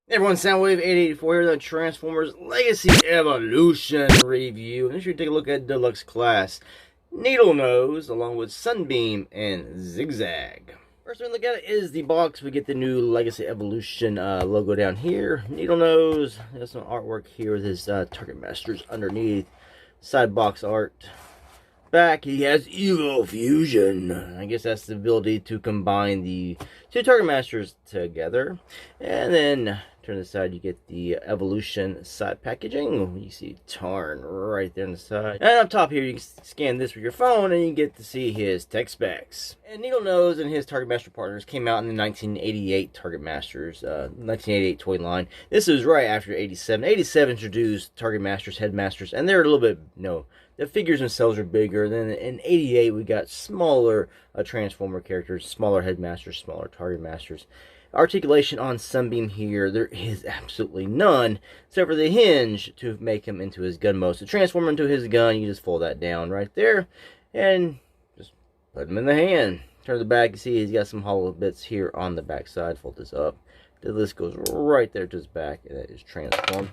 Hey everyone, Soundwave884 here, the Transformers Legacy Evolution review. And this should take a look at Deluxe Class Needlenose, along with Sunbeam and Zigzag. First thing we look at it is the box. We get the new Legacy Evolution logo down here. Needlenose, there's some artwork here with his Target Masters underneath. Side box art. Back, he has Evo Fusion. I guess that's the ability to combine the two Target Masters together. And then, turn to the side, you get the Evolution side packaging. You see Tarn right there on the side. And up top here, you can scan this with your phone, and you get to see his tech specs. And Needlenose and his Target Master partners came out in the 1988 Target Masters, 1988 toy line. This was right after 87. 87 introduced Target Masters, Headmasters, and they're a little bit, the figures themselves are bigger. Then in 88, we got smaller Transformer characters, smaller Headmasters, smaller Target Masters. Articulation on Sunbeam here, there is absolutely none, except for the hinge to make him into his gun mode. So transform him into his gun, you just fold that down right there, and just put him in the hand. Turn to the back, you see he's got some hollow bits here on the back side. Fold this up. This goes right there to his back, and it is transformed.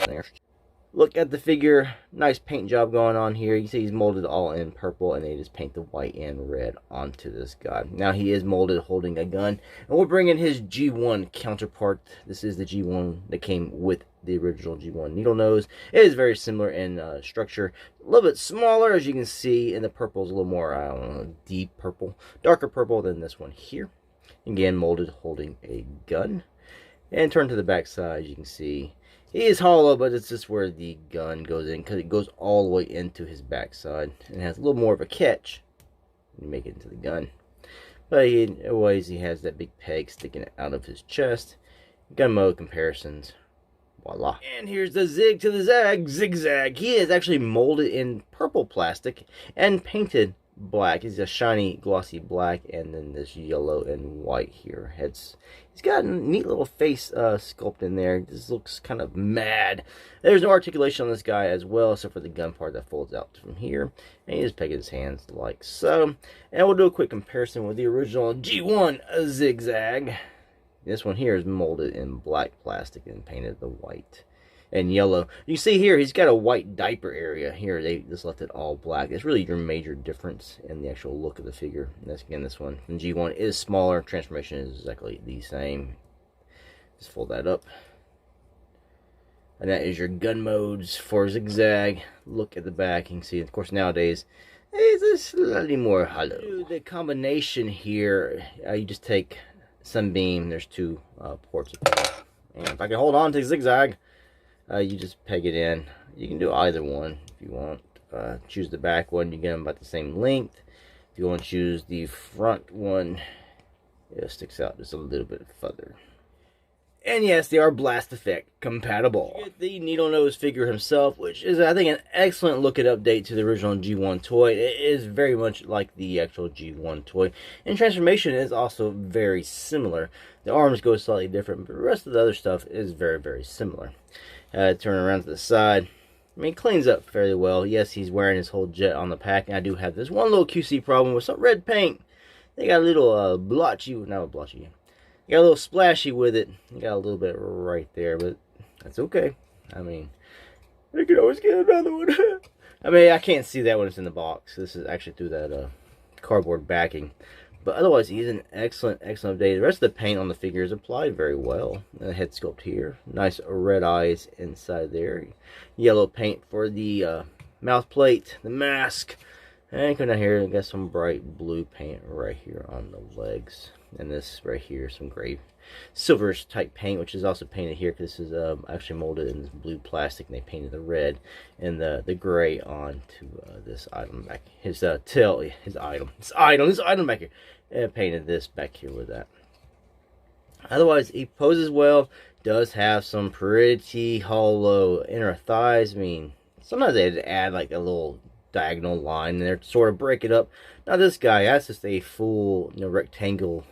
There. Look at the figure, nice paint job going on here. You see he's molded all in purple, and they just paint the white and red onto this guy. Now he is molded holding a gun, and we'll bring in his G1 counterpart. This is the G1 that came with the original G1 Needlenose. It is very similar in structure, a little bit smaller as you can see, and the purple is a little more, I don't know, deep purple, darker purple than this one here. Again, molded holding a gun. And turn to the back side, you can see he is hollow, but it's just where the gun goes in, because it goes all the way into his backside and has a little more of a catch when you make it into the gun. But otherwise, he has that big peg sticking out of his chest. Gun mode comparisons. Voila. And here's the Zig to the Zag, Zigzag. He is actually molded in purple plastic and painted black. He's a shiny, glossy black, and then this yellow and white here. He's got a neat little face sculpt in there. This looks kind of mad. There's no articulation on this guy as well, except for the gun part that folds out from here. And he just pegs his hands like so. And we'll do a quick comparison with the original G1 Zigzag. This one here is molded in black plastic and painted the white and yellow. You see here, he's got a white diaper area. Here, they just left it all black. It's really your major difference in the actual look of the figure. And that's, again, this one. And G1 is smaller. Transformation is exactly the same. Just fold that up. And that is your gun modes for Zigzag. Look at the back. You can see, of course, nowadays, it's slightly more hollow. The combination here, you just take Sunbeam. There's two ports. And if I can hold on to Zigzag, you just peg it in. You can do either one if you want. Choose the back one, you get them about the same length. If you want to choose the front one, it sticks out just a little bit further. And yes, they are blast effect compatible. You get the Needlenose figure himself, which is, I think, an excellent look at update to the original G1 toy. It is very much like the actual G1 toy. And transformation is also very similar. The arms go slightly different, but the rest of the other stuff is very, very similar. Turn around to the side. I mean, it cleans up fairly well. Yes, he's wearing his whole jet on the pack, and I do have this one little QC problem with some red paint. They got a little blotchy, not blotchy. You got a little splashy with it. You got a little bit right there, but that's okay. I mean, you can always get another one. I mean, I can't see that when it's in the box. This is actually through that cardboard backing. But otherwise, he's an excellent, excellent update. The rest of the paint on the figure is applied very well. The head sculpt here. Nice red eyes inside there. Yellow paint for the mouth plate, the mask. And come down here, we got some bright blue paint right here on the legs. And this right here, some gray silverish type paint, which is also painted here, because this is actually molded in this blue plastic, and they painted the red and the gray onto this item back. His tail, his item back here. And painted this back here with that. Otherwise, he poses well. Does have some pretty hollow inner thighs. I mean, sometimes they'd add like a little diagonal line there to sort of break it up. Now this guy, that's just a full rectangle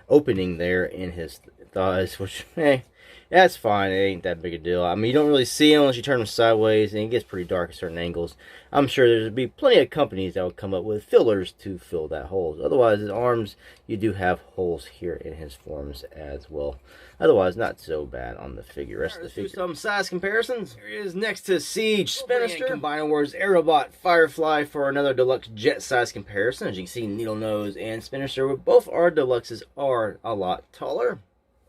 opening there in his thighs, which, hey, that's fine. It ain't that big a deal. I mean, you don't really see him unless you turn him sideways, and it gets pretty dark at certain angles. I'm sure there'd be plenty of companies that would come up with fillers to fill that hole. Otherwise, his arms, you do have holes here in his forms as well. Otherwise, not so bad on the figure. Rest of the figure. Some size comparisons. Here he is next to Siege Spinster. Combining Wars Aerobot Firefly for another deluxe jet size comparison. As you can see, Needlenose and Spinster, both our deluxes are a lot taller.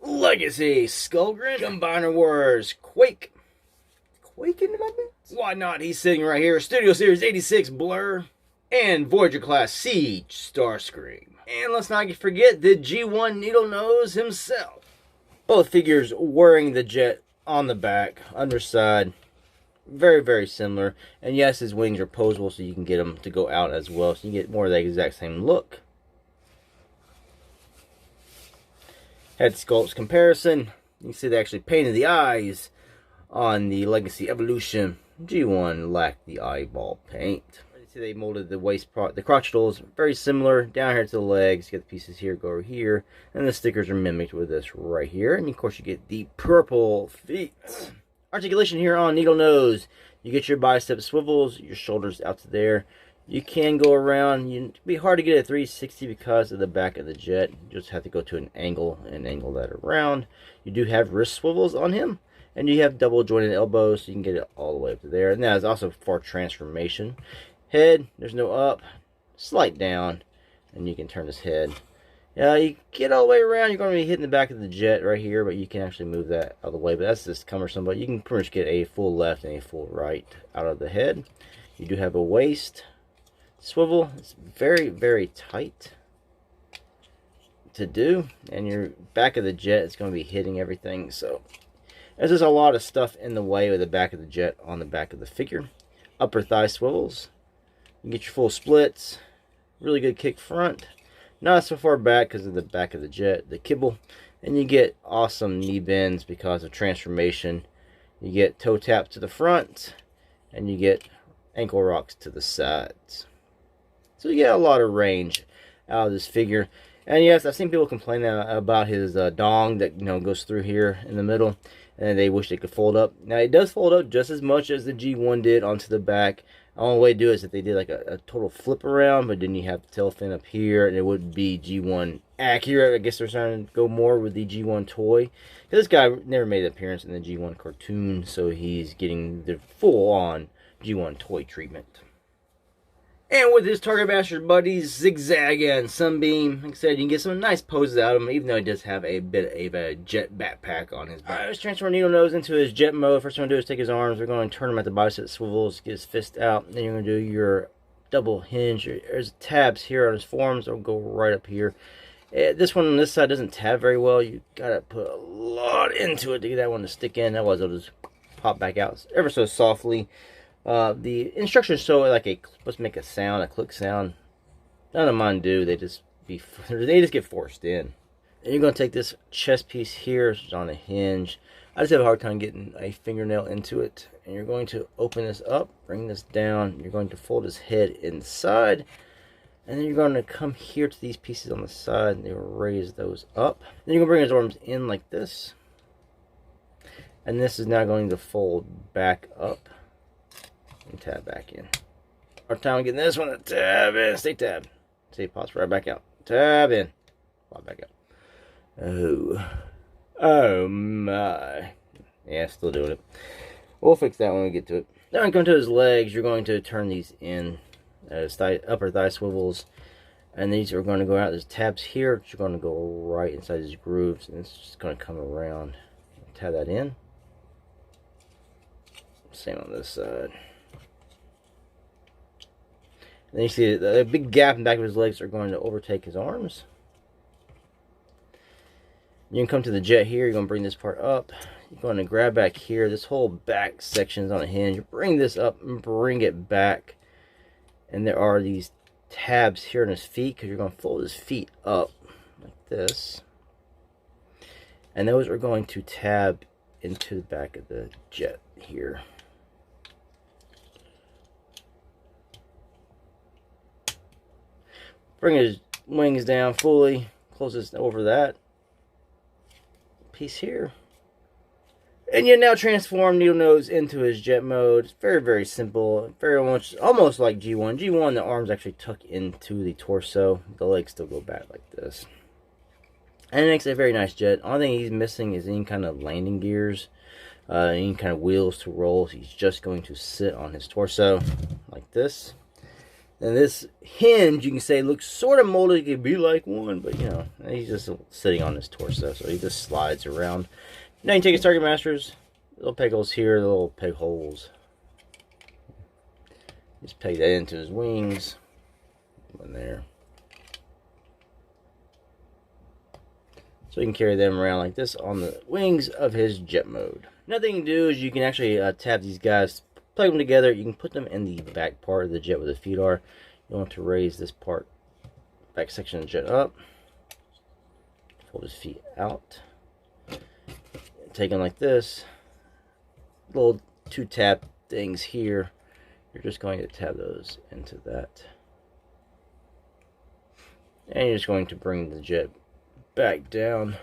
Legacy Skullgrin, Combiner Wars Quake. Quake in the moment? Why not? He's sitting right here. Studio Series 86 Blur. And Voyager Class Siege Starscream. And let's not forget the G1 Needlenose himself. Both figures wearing the jet on the back, underside. Very, very similar. And yes, his wings are posable so you can get them to go out as well. So you get more of the exact same look. Head sculpts comparison. You can see they actually painted the eyes on the Legacy Evolution. G1 lacked the eyeball paint. You see they molded the waist part, the crotchets, very similar. Down here to the legs, you get the pieces here, go over here. And the stickers are mimicked with this right here. And of course you get the purple feet. Articulation here on Needlenose. You get your bicep swivels, your shoulders out to there. You can go around. It'd be hard to get a 360 because of the back of the jet. You just have to go to an angle and angle that around. You do have wrist swivels on him. And you have double jointed elbows, so you can get it all the way up to there. And that is also for transformation. Head, there's no up. Slight down. And you can turn his head. You get all the way around. You're going to be hitting the back of the jet right here. But you can actually move that out of the way. But that's just cumbersome. But you can pretty much get a full left and a full right out of the head. You do have a waist swivel. It's very, very tight to do, and your back of the jet is going to be hitting everything. So there's just a lot of stuff in the way with the back of the jet on the back of the figure. Upper thigh swivels. You get your full splits. Really good kick front. Not so far back because of the back of the jet, the kibble. And you get awesome knee bends because of transformation. You get toe tap to the front, and you get ankle rocks to the sides. So you get a lot of range out of this figure. And yes, I've seen people complain about his dong that goes through here in the middle, and they wish they could fold up. Now it does fold up just as much as the G1 did onto the back. The only way to do it is if they did like a total flip around, but then you have the tail fin up here, and it would be G1 accurate. I guess they're starting to go more with the G1 toy. This guy never made an appearance in the G1 cartoon, so he's getting the full-on G1 toy treatment. And with his Target Master buddies, Zigzag and Sunbeam, like I said, you can get some nice poses out of him, even though he does have a bit of a jet backpack on his back. Alright, let's transfer Needlenose into his jet mode. First thing we're going to do is take his arms. We're going to turn him at the bicep swivels, get his fist out. Then you're going to do your double hinge. There's tabs here on his forearms. They'll go right up here. This one on this side doesn't tab very well. You got to put a lot into it to get that one to stick in. Otherwise, it'll just pop back out ever so softly. The instructions show like supposed to make a sound, a click sound. None of mine do. They just get forced in. And you're going to take this chest piece here, which is on a hinge. I just have a hard time getting a fingernail into it. And you're going to open this up, bring this down. You're going to fold his head inside. And then you're going to come here to these pieces on the side, and you'll raise those up. Then you're going to bring his arms in like this. And this is now going to fold back up. And tab back in. Our time getting this one to tab in. Stay tab. See, pops right back out. Tab in. Pop back out. Oh my. Yeah, still doing it. We'll fix that when we get to it. Now when you come to his legs, you're going to turn these in as upper thigh swivels. And these are going to go out. There's tabs here, which are going to go right inside these grooves. And it's just going to come around. Tab that in. Same on this side. And then you see the big gap in the back of his legs are going to overtake his arms. You can come to the jet here. You're going to bring this part up. You're going to grab back here. This whole back section is on a hinge. You bring this up and bring it back. And there are these tabs here on his feet because you're going to fold his feet up like this. And those are going to tab into the back of the jet here. Bring his wings down fully, close this over that. piece here. And you now transform Needlenose into his jet mode. It's very, very simple. Very much, almost like G1. G1, the arms actually tuck into the torso. The legs still go back like this. And it makes a very nice jet. Only thing he's missing is any kind of landing gears. Any kind of wheels to roll. He's just going to sit on his torso like this. And this hinge, you can say, looks sort of molded. It could be like one, but you know, he's just sitting on his torso. So he just slides around. Now you can take his target masters, little peg holes here, little peg holes. Just peg that into his wings. One there. So you can carry them around like this on the wings of his jet mode. Another thing you can do is you can actually tab these guys, plug them together. You can put them in the back part of the jet where the feet are. You want to raise this part, back section of the jet up. Fold his feet out. Take them like this. Little 2-tap things here. You're just going to tab those into that. And you're just going to bring the jet back down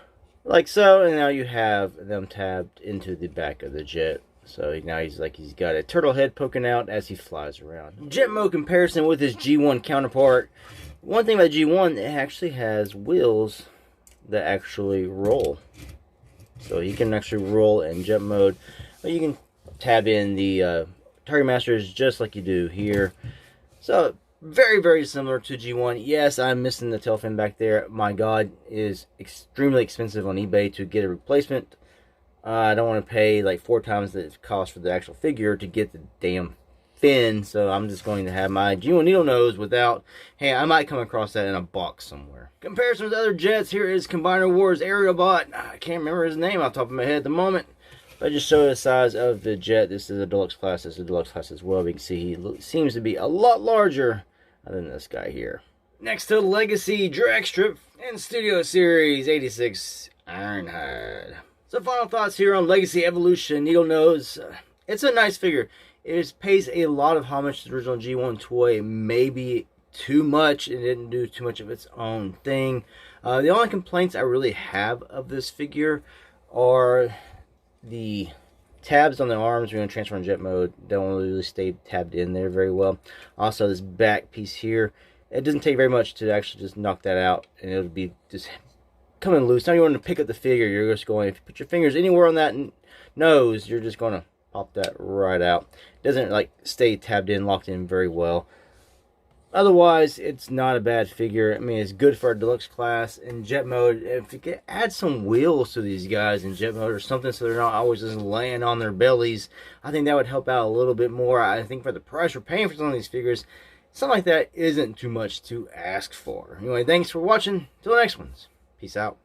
like so, and now you have them tabbed into the back of the jet. So now he's got a turtle head poking out as he flies around. Jet mode comparison with his G1 counterpart. One thing about G1, it actually has wheels that actually roll. So you can actually roll in jet mode. But you can tab in the target masters just like you do here. So very, very similar to G1. Yes, I'm missing the tail fin back there. My God, it is extremely expensive on eBay to get a replacement. I don't want to pay like 4 times the cost for the actual figure to get the damn fin. So I'm just going to have my G1 Needlenose without. Hey, I might come across that in a box somewhere. Comparison with other jets. Here is Combiner Wars Aerialbot. I can't remember his name off the top of my head at the moment. But I just show the size of the jet. This is a deluxe class. This is a deluxe class as well. You can see he seems to be a lot larger than this guy here. Next to Legacy Drag Strip and Studio Series 86 Ironhide. So final thoughts here on Legacy Evolution Needlenose. It's a nice figure. It pays a lot of homage to the original G1 toy. Maybe too much. It didn't do too much of its own thing. The only complaints I really have of this figure are the tabs on the arms. We're going to transfer in jet mode. Don't really stay tabbed in there very well. Also, this back piece here, it doesn't take very much to actually just knock that out, and it'll be just coming loose. Now you want to pick up the figure, you're just going, if you put your fingers anywhere on that nose, you're just going to pop that right out. It doesn't like stay tabbed in, locked in very well. Otherwise, it's not a bad figure. I mean, it's good for a deluxe class in jet mode. If you could add some wheels to these guys in jet mode or something so they're not always just laying on their bellies, I think that would help out a little bit more. I think for the price we're paying for some of these figures, something like that isn't too much to ask for. Anyway, thanks for watching. Till the next ones. Peace out.